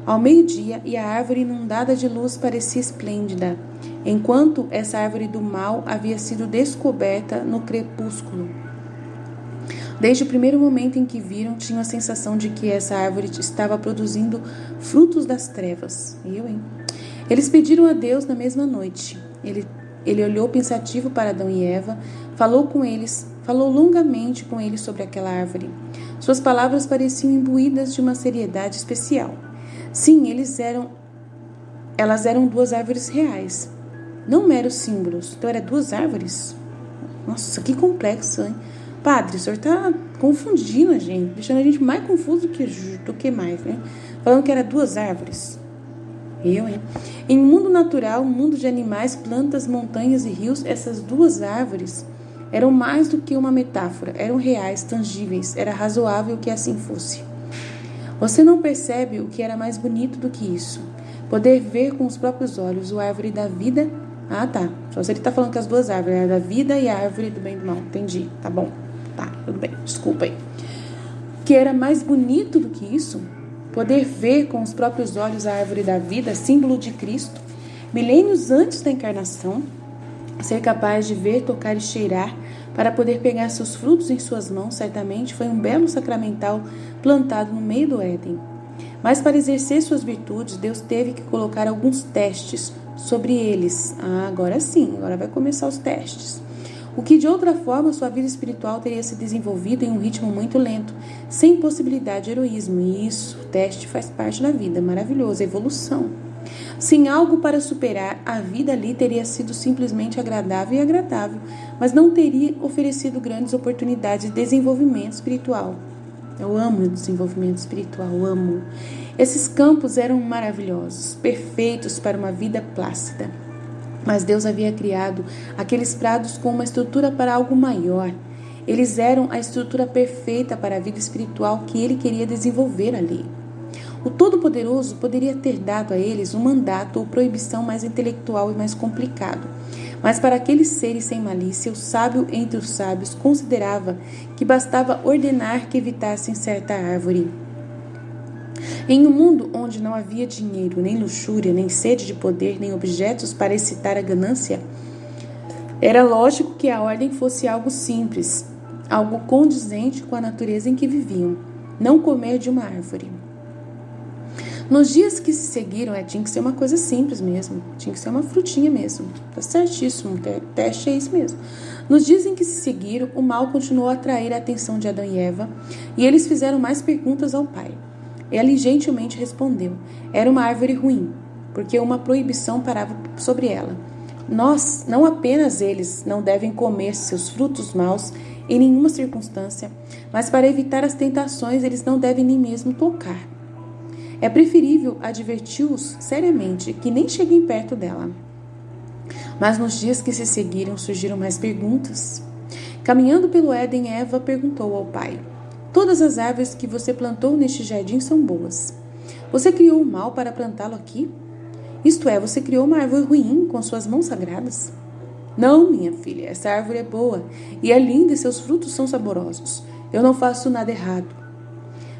ao meio-dia e a árvore inundada de luz parecia esplêndida, enquanto essa árvore do mal havia sido descoberta no crepúsculo. Desde o primeiro momento em que viram, tinham a sensação de que essa árvore estava produzindo frutos das trevas. Eles pediram a Deus na mesma noite. Ele olhou pensativo para Adão e Eva, falou longamente com eles sobre aquela árvore. Suas palavras pareciam imbuídas de uma seriedade especial. Sim, elas eram 2 árvores reais, não meros símbolos. Então, eram 2 árvores? Nossa, que complexo, hein? Padre, o senhor está confundindo a gente, deixando a gente mais confuso do que mais, né? Falando que eram 2 árvores. Em um mundo natural, um mundo de animais, plantas, montanhas e rios, essas 2 árvores eram mais do que uma metáfora, eram reais, tangíveis, era razoável que assim fosse. Você não percebe o que era mais bonito do que isso? Poder ver com os próprios olhos a árvore da vida. Ah, tá. Só se ele está falando que as 2 árvores, a da vida e a árvore do bem e do mal. Entendi. Tá bom. Tá, tudo bem. Desculpa aí. Que era mais bonito do que isso? poder ver com os próprios olhos a árvore da vida, símbolo de Cristo, milênios antes da encarnação, ser capaz de ver, tocar e cheirar, para poder pegar seus frutos em suas mãos, certamente foi um belo sacramental plantado no meio do Éden. Mas para exercer suas virtudes, Deus teve que colocar alguns testes sobre eles. Agora sim, agora vai começar os testes. O que de outra forma sua vida espiritual teria se desenvolvido em um ritmo muito lento, sem possibilidade de heroísmo. E isso, o teste faz parte da vida, maravilhoso, a evolução. Sem algo para superar, a vida ali teria sido simplesmente agradável e agradável, mas não teria oferecido grandes oportunidades de desenvolvimento espiritual. Eu amo o desenvolvimento espiritual, amo. Esses campos eram maravilhosos, perfeitos para uma vida plácida. Mas Deus havia criado aqueles prados com uma estrutura para algo maior. Eles eram a estrutura perfeita para a vida espiritual que Ele queria desenvolver ali. O Todo-Poderoso poderia ter dado a eles um mandato ou proibição mais intelectual e mais complicado. Mas para aqueles seres sem malícia, o sábio entre os sábios considerava que bastava ordenar que evitassem certa árvore. Em um mundo onde não havia dinheiro, nem luxúria, nem sede de poder, nem objetos para excitar a ganância, era lógico que a ordem fosse algo simples, algo condizente com a natureza em que viviam, não comer de uma árvore. Nos dias que se seguiram, tinha que ser uma coisa simples mesmo, tinha que ser uma frutinha mesmo, tá certíssimo, o teste é isso mesmo. Nos dias em que se seguiram, o mal continuou a atrair a atenção de Adão e Eva, e eles fizeram mais perguntas ao pai. Ele gentilmente respondeu, era uma árvore ruim, porque uma proibição parava sobre ela. Nós, não apenas eles, não devem comer seus frutos maus em nenhuma circunstância, mas para evitar as tentações, eles não devem nem mesmo tocar. É preferível adverti-os seriamente que nem cheguem perto dela. Mas nos dias que se seguiram surgiram mais perguntas. Caminhando pelo Éden, Eva perguntou ao pai: todas as árvores que você plantou neste jardim são boas. Você criou o mal para plantá-lo aqui? Isto é, você criou uma árvore ruim com suas mãos sagradas? Não, minha filha, essa árvore é boa e é linda e seus frutos são saborosos. Eu não faço nada errado.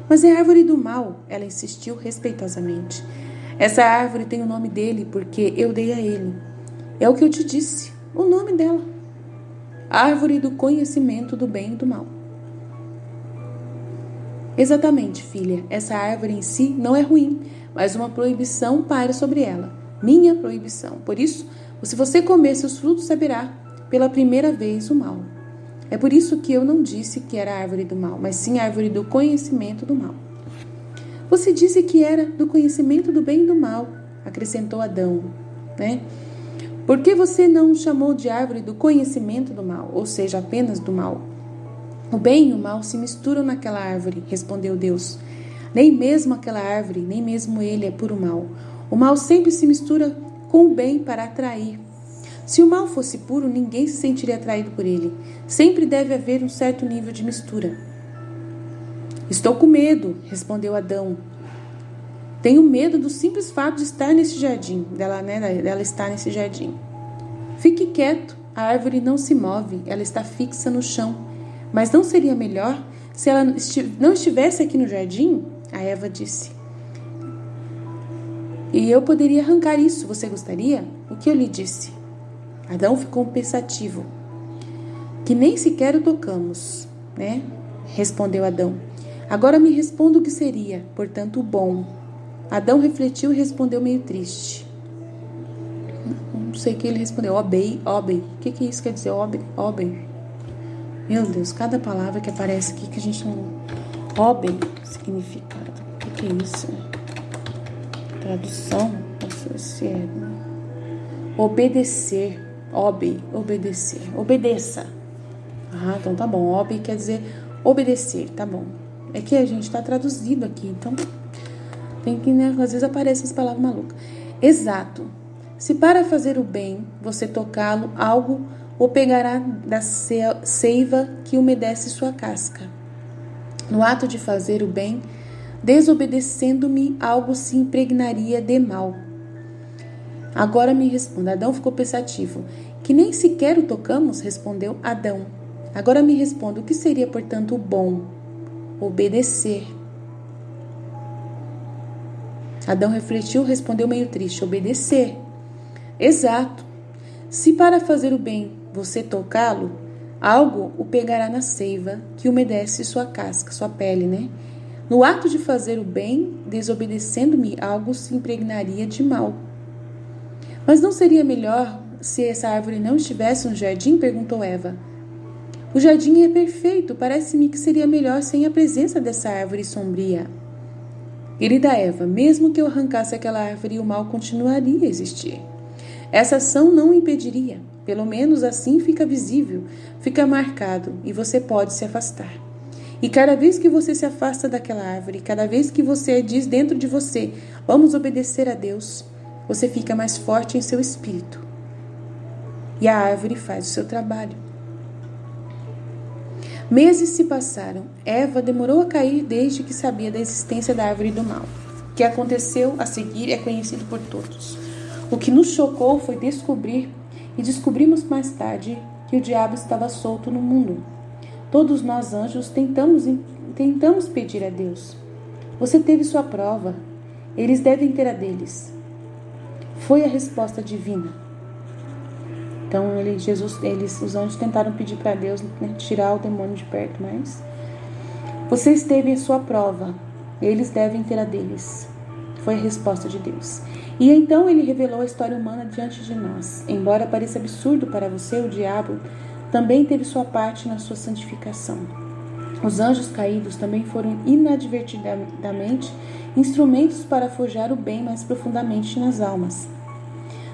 Mas é a árvore do mal, ela insistiu respeitosamente. Essa árvore tem o nome dele porque eu dei a ele. É o que eu te disse, o nome dela. Árvore do conhecimento do bem e do mal. Exatamente, filha, essa árvore em si não é ruim, mas uma proibição paira sobre ela. Minha proibição. Por isso, se você comer seus frutos, saberá pela primeira vez o mal. É por isso que eu não disse que era a árvore do mal, mas sim a árvore do conhecimento do mal. Você disse que era do conhecimento do bem e do mal, acrescentou Adão, né? Por que você não chamou de árvore do conhecimento do mal, ou seja, apenas do mal? O bem e o mal se misturam naquela árvore, respondeu Deus. Nem mesmo aquela árvore, nem mesmo ele é puro mal. O mal sempre se mistura com o bem para atrair. Se o mal fosse puro, ninguém se sentiria atraído por ele. Sempre deve haver um certo nível de mistura. Estou com medo, respondeu Adão. Tenho medo do simples fato de estar nesse jardim, dela estar nesse jardim. Fique quieto, a árvore não se move, ela está fixa no chão. Mas não seria melhor se ela não estivesse aqui no jardim? A Eva disse. E eu poderia arrancar isso, você gostaria? O que eu lhe disse? Adão ficou pensativo. Que nem sequer o tocamos, né? Respondeu Adão. Agora me responda o que seria, portanto, o bom. Adão refletiu e respondeu meio triste. Não sei o que ele respondeu. Obei. O que isso quer dizer? Obei. Meu Deus, cada palavra que aparece aqui que a gente não... Obei, significado. O que é isso? Tradução? Se é... Obedecer. Obedecer. Obedeça. Então tá bom. Obei quer dizer obedecer, tá bom. É que a gente tá traduzido aqui, então tem que, né? Às vezes aparecem essas palavras malucas. Exato. Se para fazer o bem você tocá-lo, algo o pegará da seiva que umedece sua casca. No ato de fazer o bem, desobedecendo-me, algo se impregnaria de mal. Agora me responda. Adão ficou pensativo. Que nem sequer o tocamos, respondeu Adão. Agora me responda, o que seria, portanto, o bom? Obedecer. Adão refletiu e respondeu meio triste: obedecer. Exato. Se para fazer o bem você tocá-lo, algo o pegará na seiva que umedece sua casca, sua pele, né? No ato de fazer o bem, desobedecendo-me, algo se impregnaria de mal. Mas não seria melhor se essa árvore não estivesse no jardim? Perguntou Eva. O jardim é perfeito, parece-me que seria melhor sem a presença dessa árvore sombria. Querida Eva, mesmo que eu arrancasse aquela árvore, o mal continuaria a existir. Essa ação não o impediria, pelo menos assim fica visível, fica marcado e você pode se afastar. E cada vez que você se afasta daquela árvore, cada vez que você diz dentro de você, vamos obedecer a Deus, você fica mais forte em seu espírito. E a árvore faz o seu trabalho. Meses se passaram. Eva demorou a cair desde que sabia da existência da árvore do mal. O que aconteceu a seguir é conhecido por todos. O que nos chocou foi descobrir, e descobrimos mais tarde, que o diabo estava solto no mundo. Todos nós anjos tentamos pedir a Deus. Você teve sua prova, eles devem ter a deles. Foi a resposta divina. Então os anjos tentaram pedir para Deus, né, tirar o demônio de perto, mas vocês teve a sua prova, eles devem ter a deles. Foi a resposta de Deus. E então ele revelou a história humana diante de nós. Embora pareça absurdo para você, o diabo também teve sua parte na sua santificação. Os anjos caídos também foram inadvertidamente instrumentos para forjar o bem mais profundamente nas almas.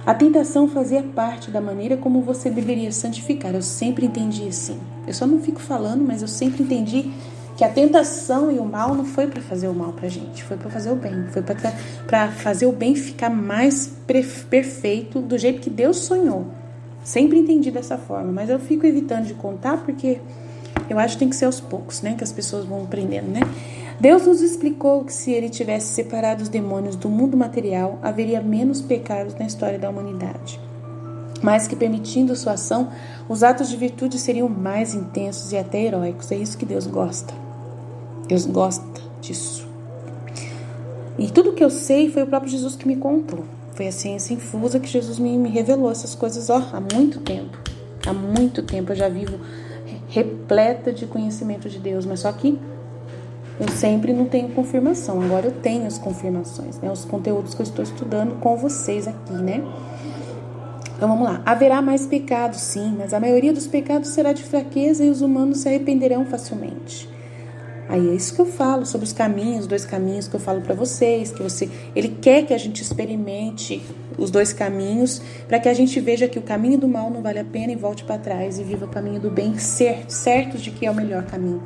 A tentação fazia parte da maneira como você deveria santificar. Eu sempre entendi assim. Eu só não fico falando, mas eu sempre entendi que a tentação e o mal não foi para fazer o mal pra gente, foi para fazer o bem, foi para fazer o bem ficar mais perfeito do jeito que Deus sonhou. Sempre entendi dessa forma, mas eu fico evitando de contar porque eu acho que tem que ser aos poucos, né, que as pessoas vão aprendendo, né? Deus nos explicou que se ele tivesse separado os demônios do mundo material, haveria menos pecados na história da humanidade. Mas que permitindo sua ação, os atos de virtude seriam mais intensos e até heróicos. É isso que Deus gosta. Deus gosta disso. E tudo que eu sei foi o próprio Jesus que me contou. Foi a ciência infusa que Jesus me revelou essas coisas há muito tempo. Há muito tempo eu já vivo repleta de conhecimento de Deus, mas só que eu sempre não tenho confirmação. Agora eu tenho as confirmações, né? Os conteúdos que eu estou estudando com vocês aqui, né? Então vamos lá. Haverá mais pecados, sim, mas a maioria dos pecados será de fraqueza e os humanos se arrependerão facilmente. Aí é isso que eu falo sobre os caminhos, 2 caminhos que eu falo para vocês, ele quer que a gente experimente os 2 caminhos para que a gente veja que o caminho do mal não vale a pena e volte para trás e viva o caminho do bem, certos de que é o melhor caminho.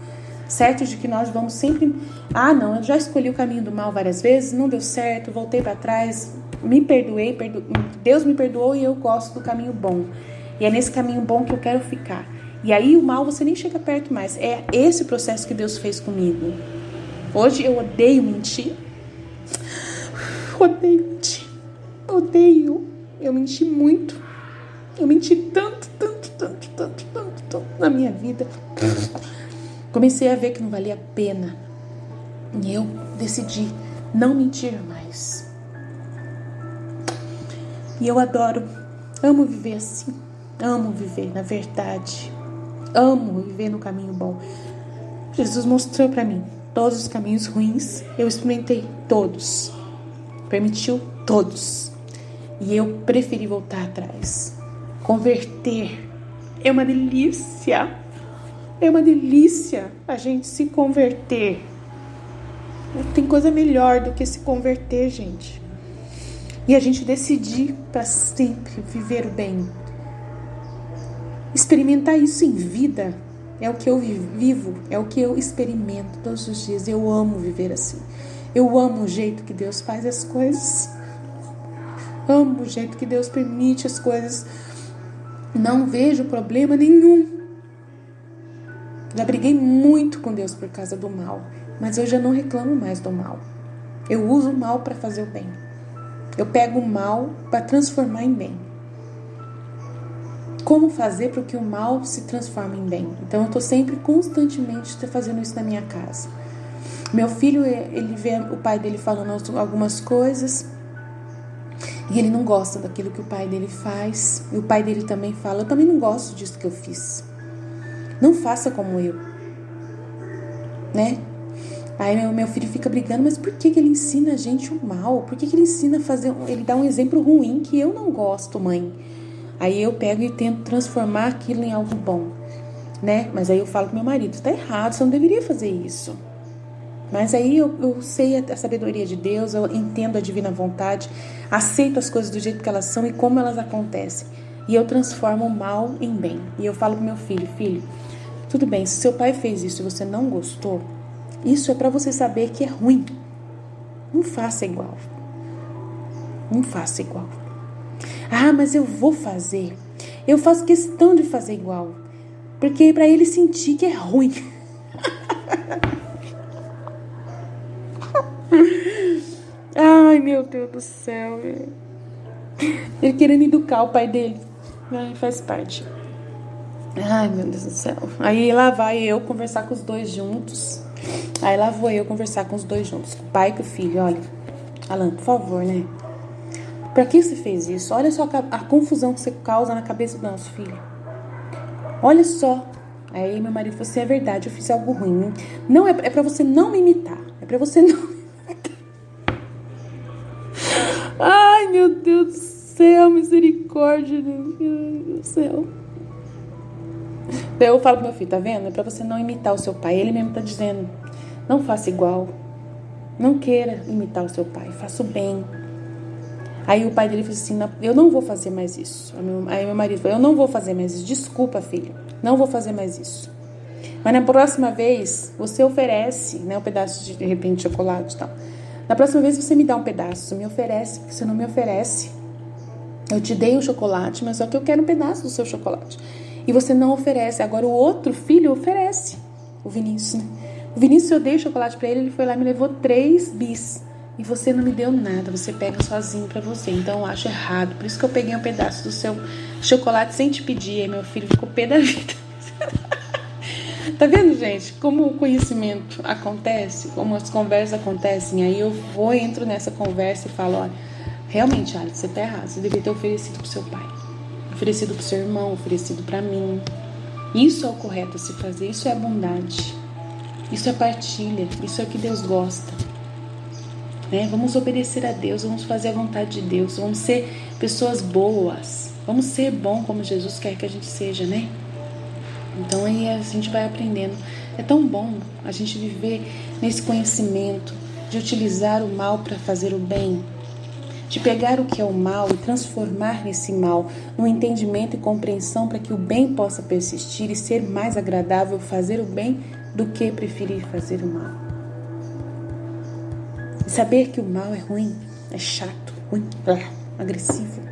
Certos de que nós vamos sempre... não, eu já escolhi o caminho do mal várias vezes, não deu certo, voltei para trás, me perdoei, Deus me perdoou e eu gosto do caminho bom. E é nesse caminho bom que eu quero ficar. E aí o mal você nem chega perto mais. É esse processo que Deus fez comigo. Hoje eu odeio mentir. Odeio mentir. Odeio. Eu menti muito. Eu menti tanto na minha vida. Comecei a ver que não valia a pena. E eu decidi não mentir mais. E eu amo viver assim. Amo viver na verdade. Amo viver no caminho bom. Jesus mostrou para mim todos os caminhos ruins. Eu experimentei todos. Permitiu todos. E eu preferi voltar atrás. Converter é uma delícia. É uma delícia a gente se converter. Não tem coisa melhor do que se converter, gente. E a gente decidir para sempre viver o bem. Experimentar isso em vida é o que eu vivo, é o que eu experimento todos os dias. Eu amo viver assim. Eu amo o jeito que Deus faz as coisas. Amo o jeito que Deus permite as coisas. Não vejo problema nenhum. Já briguei muito com Deus por causa do mal, mas eu já não reclamo mais do mal. Eu uso o mal para fazer o bem. Eu pego o mal para transformar em bem. Como fazer para que o mal se transforme em bem? Então eu estou sempre constantemente fazendo isso na minha casa. Meu filho, ele vê o pai dele falando algumas coisas e ele não gosta daquilo que o pai dele faz. E o pai dele também fala: eu também não gosto disso que eu fiz. Não faça como eu, né? Aí meu filho fica brigando, mas por que ele ensina a gente o mal? Por que ele ensina a fazer, ele dá um exemplo ruim que eu não gosto, mãe? Aí eu pego e tento transformar aquilo em algo bom, né? Mas aí eu falo pro meu marido: tá errado, você não deveria fazer isso. Mas aí eu sei a sabedoria de Deus, eu entendo a divina vontade, aceito as coisas do jeito que elas são e como elas acontecem. E eu transformo o mal em bem. E eu falo pro meu filho: filho, tudo bem, se seu pai fez isso e você não gostou, isso é para você saber que é ruim. Não faça igual. Não faça igual. Ah, mas eu vou fazer. Eu faço questão de fazer igual. Porque é para ele sentir que é ruim. Ai, meu Deus do céu. Ele querendo educar o pai dele. Faz parte. Ai, meu Deus do céu. Aí lá vai eu conversar com os dois juntos. Aí lá vou eu conversar com os dois juntos. Com o pai e com o filho. Olha, Alan, por favor, né? Pra que você fez isso? Olha só a confusão que você causa na cabeça do nosso filho. Olha só. Aí meu marido falou assim: é verdade, eu fiz algo ruim. Não, é pra você não me imitar. É pra você não... Ai, meu Deus do céu, misericórdia, meu Deus do céu. Daí eu falo pro meu filho: tá vendo? É pra você não imitar o seu pai. Ele mesmo tá dizendo: não faça igual. Não queira imitar o seu pai. Faça o bem. Aí o pai dele falou assim: eu não vou fazer mais isso. Aí meu marido falou: eu não vou fazer mais isso. Desculpa, filho. Não vou fazer mais isso. Mas na próxima vez, você oferece, né, um pedaço de repente, de chocolate e tal. Na próxima vez você me dá um pedaço, me oferece, porque você não me oferece. Eu te dei um chocolate, mas só que eu quero um pedaço do seu chocolate. E você não oferece. Agora o outro filho oferece. O Vinícius, né? O Vinícius, eu dei o chocolate pra ele, ele foi lá e me levou 3 bis. E você não me deu nada, você pega sozinho pra você. Então eu acho errado. Por isso que eu peguei um pedaço do seu chocolate sem te pedir. Aí meu filho ficou pé da vida. Tá vendo, gente? Como o conhecimento acontece, como as conversas acontecem. Aí eu entro nessa conversa e falo: olha, realmente, Alex, você tá errado. Você deveria ter oferecido pro seu pai, oferecido pro seu irmão, oferecido pra mim. Isso é o correto a se fazer. Isso é a bondade. Isso é partilha. Isso é o que Deus gosta. Né? Vamos obedecer a Deus. Vamos fazer a vontade de Deus. Vamos ser pessoas boas. Vamos ser bom como Jesus quer que a gente seja, né? Então aí a gente vai aprendendo. É tão bom a gente viver nesse conhecimento de utilizar o mal para fazer o bem, de pegar o que é o mal e transformar nesse mal num entendimento e compreensão para que o bem possa persistir e ser mais agradável fazer o bem do que preferir fazer o mal. E saber que o mal é ruim, é chato, ruim, agressivo.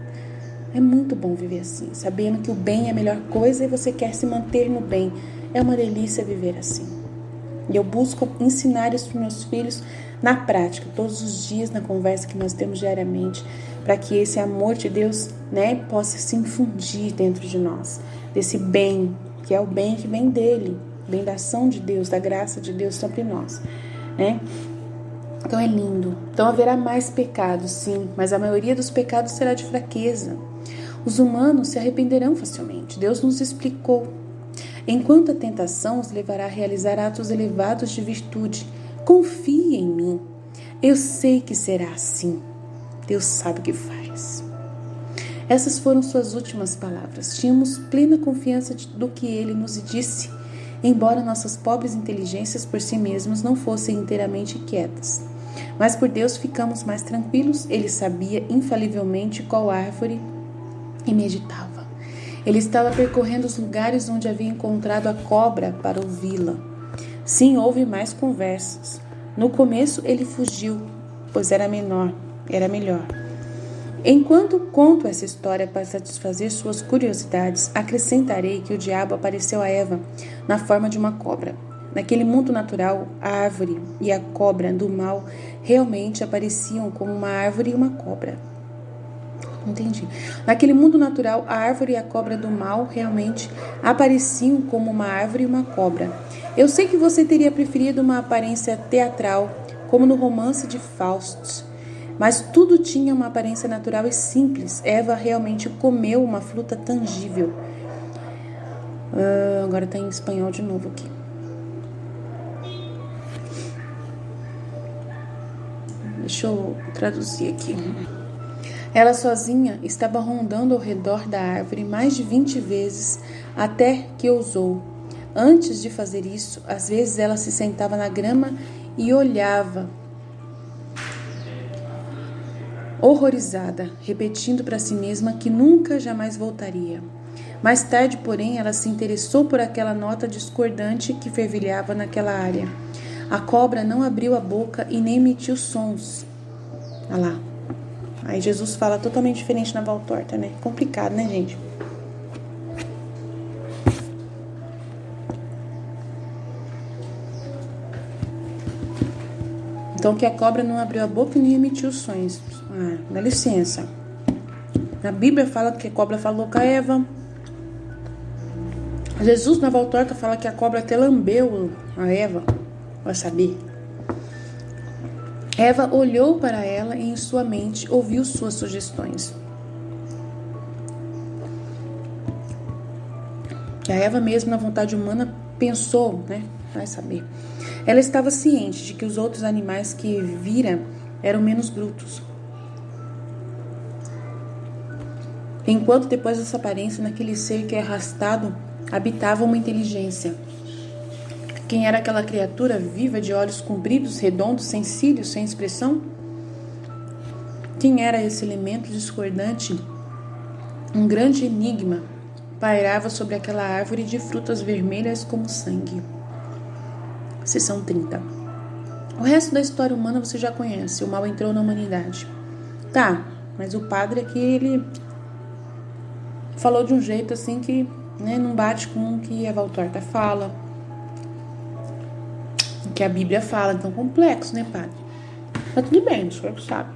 É muito bom viver assim, sabendo que o bem é a melhor coisa e você quer se manter no bem. É uma delícia viver assim. E eu busco ensinar isso para meus filhos na prática, todos os dias, na conversa que nós temos diariamente, para que esse amor de Deus, né, possa se infundir dentro de nós, desse bem, que é o bem que vem dele, bem da ação de Deus, da graça de Deus sobre nós, né? Então é lindo. Então haverá mais pecados, sim, mas a maioria dos pecados será de fraqueza. Os humanos se arrependerão facilmente. Deus nos explicou. Enquanto a tentação os levará a realizar atos elevados de virtude, confie em mim. Eu sei que será assim. Deus sabe o que faz. Essas foram suas últimas palavras. Tínhamos plena confiança do que ele nos disse, embora nossas pobres inteligências por si mesmas não fossem inteiramente quietas. Mas por Deus ficamos mais tranquilos. Ele sabia infalivelmente qual árvore e meditava. Ele estava percorrendo os lugares onde havia encontrado a cobra para ouvi-la. Sim, houve mais conversas. No começo ele fugiu, pois era melhor. Enquanto conto essa história para satisfazer suas curiosidades, acrescentarei que o diabo apareceu a Eva na forma de uma cobra. Naquele mundo natural, a árvore e a cobra do mal realmente apareciam como uma árvore e uma cobra. Entendi. Naquele mundo natural, a árvore e a cobra do mal realmente apareciam como uma árvore e uma cobra. Eu sei que você teria preferido uma aparência teatral, como no romance de Faust, mas tudo tinha uma aparência natural e simples. Eva realmente comeu uma fruta tangível. Agora está em espanhol de novo aqui. Deixa eu traduzir aqui. Ela sozinha estava rondando ao redor da árvore mais de 20 vezes até que ousou. Antes de fazer isso, às vezes ela se sentava na grama e olhava, horrorizada, repetindo para si mesma que nunca jamais voltaria. Mais tarde, porém, ela se interessou por aquela nota discordante que fervilhava naquela área. A cobra não abriu a boca e nem emitiu sons. Olha lá. Aí Jesus fala totalmente diferente na Valtorta, né? Complicado, né, gente? Então, que a cobra não abriu a boca e nem emitiu sons. Dá licença. Na Bíblia fala que a cobra falou com a Eva. Jesus, na Valtorta, fala que a cobra até lambeu a Eva. Vai saber. Eva olhou para ela e em sua mente ouviu suas sugestões. Que a Eva mesmo, na vontade humana, pensou, né? Vai saber. Ela estava ciente de que os outros animais que vira eram menos brutos. Enquanto depois dessa aparência, naquele ser que é arrastado, habitava uma inteligência. Quem era aquela criatura viva de olhos compridos, redondos, sem cílios, sem expressão? Quem era esse elemento discordante? Um grande enigma pairava sobre aquela árvore de frutas vermelhas como sangue. Seção 30. O resto da história humana você já conhece. O mal entrou na humanidade. Tá, mas o padre aqui, ele falou de um jeito assim que, né, não bate com o que a Valtorta fala, que a Bíblia fala, então complexo, né, padre? Mas tudo bem, o senhor sabe.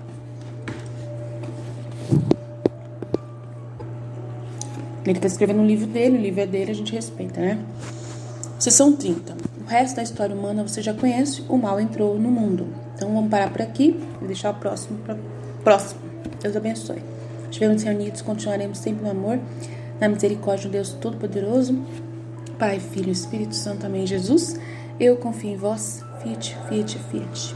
Ele está escrevendo um livro dele, o livro é dele, a gente respeita, né? Seção 30. O resto da história humana você já conhece, o mal entrou no mundo. Então vamos parar por aqui e deixar o próximo para próximo. Deus abençoe. Estivermos reunidos, continuaremos sempre no amor, na misericórdia de Deus Todo-Poderoso, Pai, Filho e Espírito Santo. Amém. Jesus, eu confio em vós. Fiat, fiat, fiat.